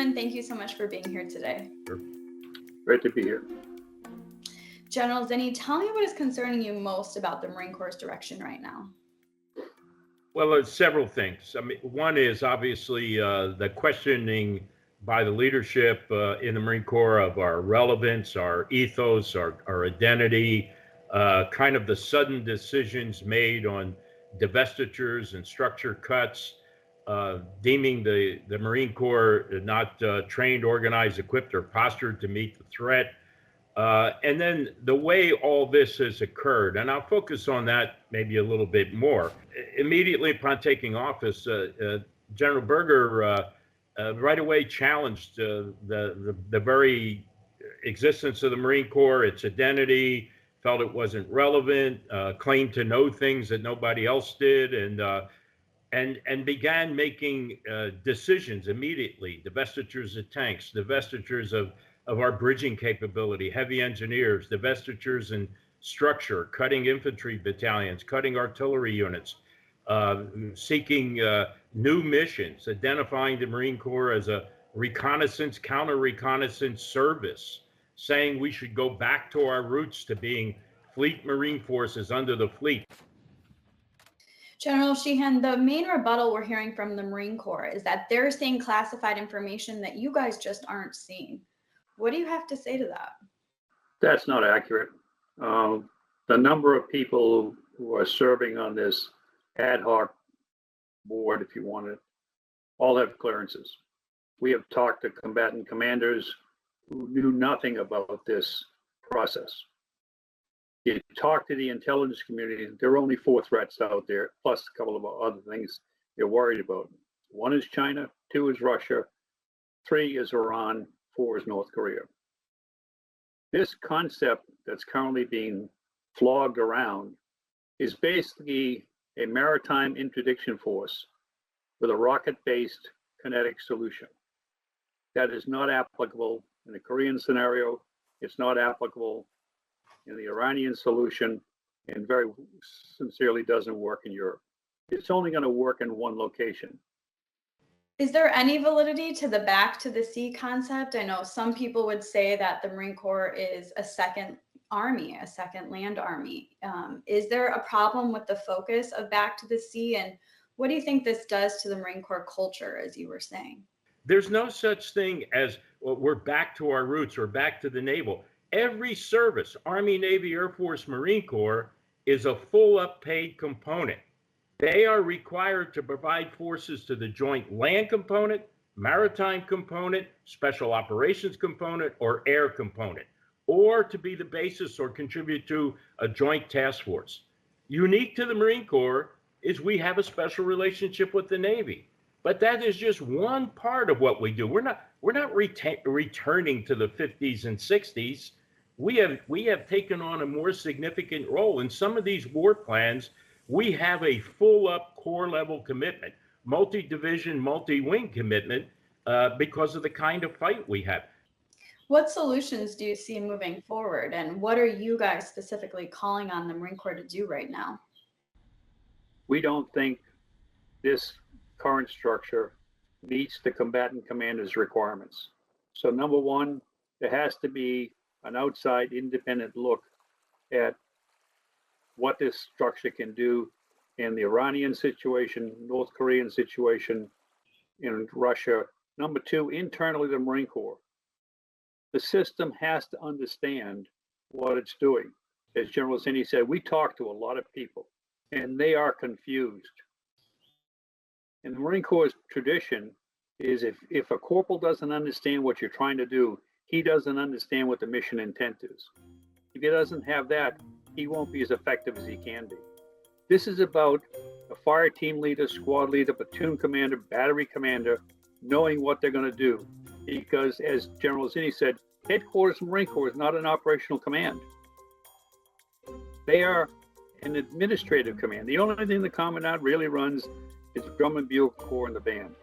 Gentlemen, thank you so much for being here today. Sure. Great to be here. General Zinni, tell me what is concerning you most about the Marine Corps' direction right now. Well, there's several things. I mean, one is obviously the questioning by the leadership in the Marine Corps of our relevance, our ethos, our identity, kind of the sudden decisions made on divestitures and structure cuts, deeming the Marine Corps not trained, organized, equipped, or postured to meet the threat. And then the way all this has occurred, and I'll focus on that maybe a little bit more. Immediately upon taking office, General Berger right away challenged the very existence of the Marine Corps, its identity, felt it wasn't relevant, claimed to know things that nobody else did, and began making decisions immediately, divestitures of tanks, divestitures of our bridging capability, heavy engineers, divestitures in structure, cutting infantry battalions, cutting artillery units, seeking new missions, identifying the Marine Corps as a reconnaissance, counter-reconnaissance service, saying we should go back to our roots to being fleet Marine forces under the fleet. General Sheehan, the main rebuttal we're hearing from the Marine Corps is that they're seeing classified information that you guys just aren't seeing. What do you have to say to that? That's not accurate. The number of people who are serving on this ad hoc board, if you want it, all have clearances. We have talked to combatant commanders who knew nothing about this process. You talk to the intelligence community, there are only 4 threats out there, plus a couple of other things they're worried about. 1 is China, 2 is Russia, 3 is Iran, 4 is North Korea. This concept that's currently being flogged around is basically a maritime interdiction force with a rocket-based kinetic solution. That is not applicable in the Korean scenario. It's not applicable in the Iranian solution, and very sincerely doesn't work in Europe. It's only going to work in one location. Is there any validity to the back to the sea concept? I know some people would say that the Marine Corps is a second army, a second land army. Is there a problem with the focus of back to the sea? And what do you think this does to the Marine Corps culture, as you were saying? There's no such thing as, well, we're back to our roots or back to the naval. Every service, Army, Navy, Air Force, Marine Corps, is a full up paid component. They are required to provide forces to the joint land component, maritime component, special operations component, or air component, or to be the basis or contribute to a joint task force. Unique to the Marine Corps is we have a special relationship with the Navy, but that is just one part of what we do. We're not returning to the 50s and 60s. We have taken on a more significant role in some of these war plans. We have a full up core level commitment, multi-division, multi-wing commitment because of the kind of fight we have. What solutions do you see moving forward, and what are you guys specifically calling on the Marine Corps to do right now? We don't think this current structure meets the combatant commander's requirements. So number one, there has to be an outside independent look at what this structure can do in the Iranian situation, North Korean situation, in Russia. Number two, internally the Marine Corps. The system has to understand what it's doing. As General Zinni said, we talk to a lot of people and they are confused. And the Marine Corps' tradition is if a corporal doesn't understand what you're trying to do, he doesn't understand what the mission intent is. If he doesn't have that, he won't be as effective as he can be. This is about a fire team leader, squad leader, platoon commander, battery commander, knowing what they're going to do. Because as General Zinni said, headquarters Marine Corps is not an operational command. They are an administrative command. The only thing the commandant really runs is drum and bugle corps and the band.